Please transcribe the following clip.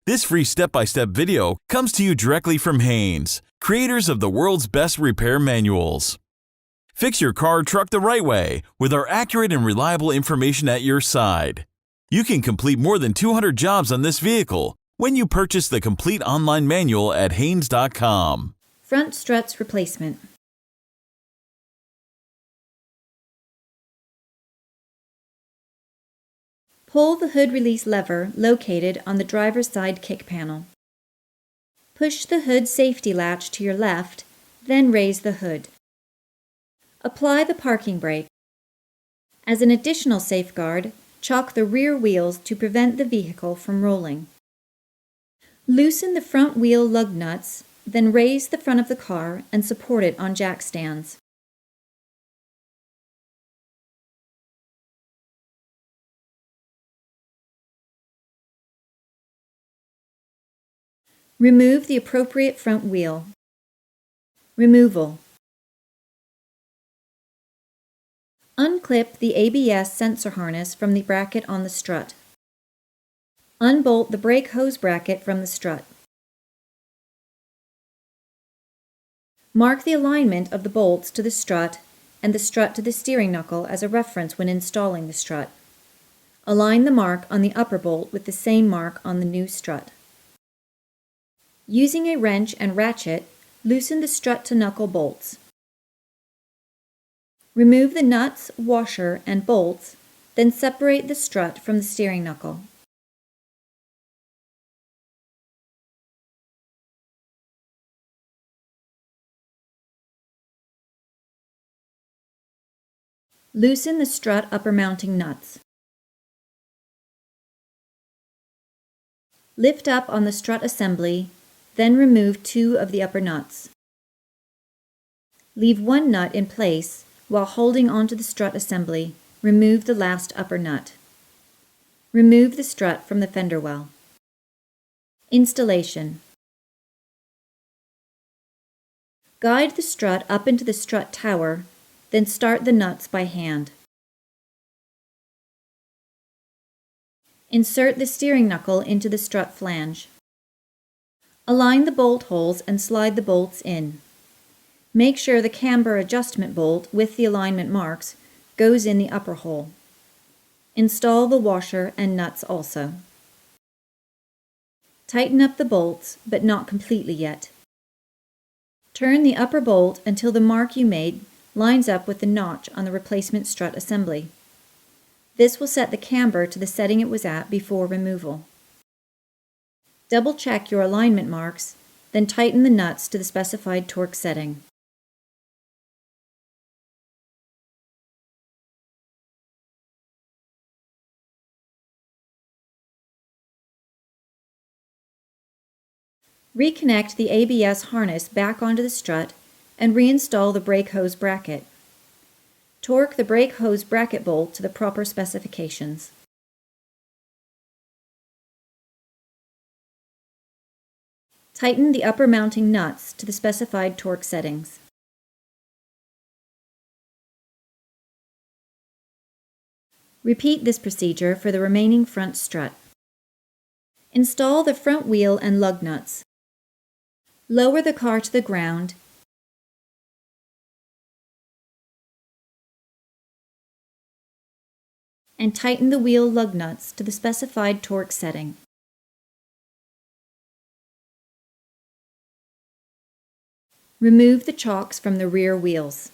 This free step-by-step video comes to you directly from Haynes, creators of the world's best repair manuals. Fix your car or truck the right way with our accurate and reliable information at your side. You can complete more than 200 jobs on this vehicle when you purchase the complete online manual at Haynes.com. Front struts replacement. Pull the hood release lever located on the driver's side kick panel. Push the hood safety latch to your left, then raise the hood. Apply the parking brake. As an additional safeguard, chock the rear wheels to prevent the vehicle from rolling. Loosen the front wheel lug nuts, then raise the front of the car and support it on jack stands. Remove the appropriate front wheel. Removal. Unclip the ABS sensor harness from the bracket on the strut. Unbolt the brake hose bracket from the strut. Mark the alignment of the bolts to the strut and the strut to the steering knuckle as a reference when installing the strut. Align the mark on the upper bolt with the same mark on the new strut. Using a wrench and ratchet, loosen the strut to knuckle bolts. Remove the nuts, washer, and bolts, then separate the strut from the steering knuckle. Loosen the strut upper mounting nuts. Lift up on the strut assembly, then remove 2 of the upper nuts. Leave 1 nut in place. While holding onto the strut assembly, remove the last upper nut. Remove the strut from the fender well. Installation. Guide the strut up into the strut tower, then start the nuts by hand. Insert the steering knuckle into the strut flange. Align the bolt holes and slide the bolts in. Make sure the camber adjustment bolt with the alignment marks goes in the upper hole. Install the washer and nuts also. Tighten up the bolts, but not completely yet. Turn the upper bolt until the mark you made lines up with the notch on the replacement strut assembly. This will set the camber to the setting it was at before removal. Double-check your alignment marks, then tighten the nuts to the specified torque setting. Reconnect the ABS harness back onto the strut and reinstall the brake hose bracket. Torque the brake hose bracket bolt to the proper specifications. Tighten the upper mounting nuts to the specified torque settings. Repeat this procedure for the remaining front strut. Install the front wheel and lug nuts. Lower the car to the ground and tighten the wheel lug nuts to the specified torque setting. Remove the chocks from the rear wheels.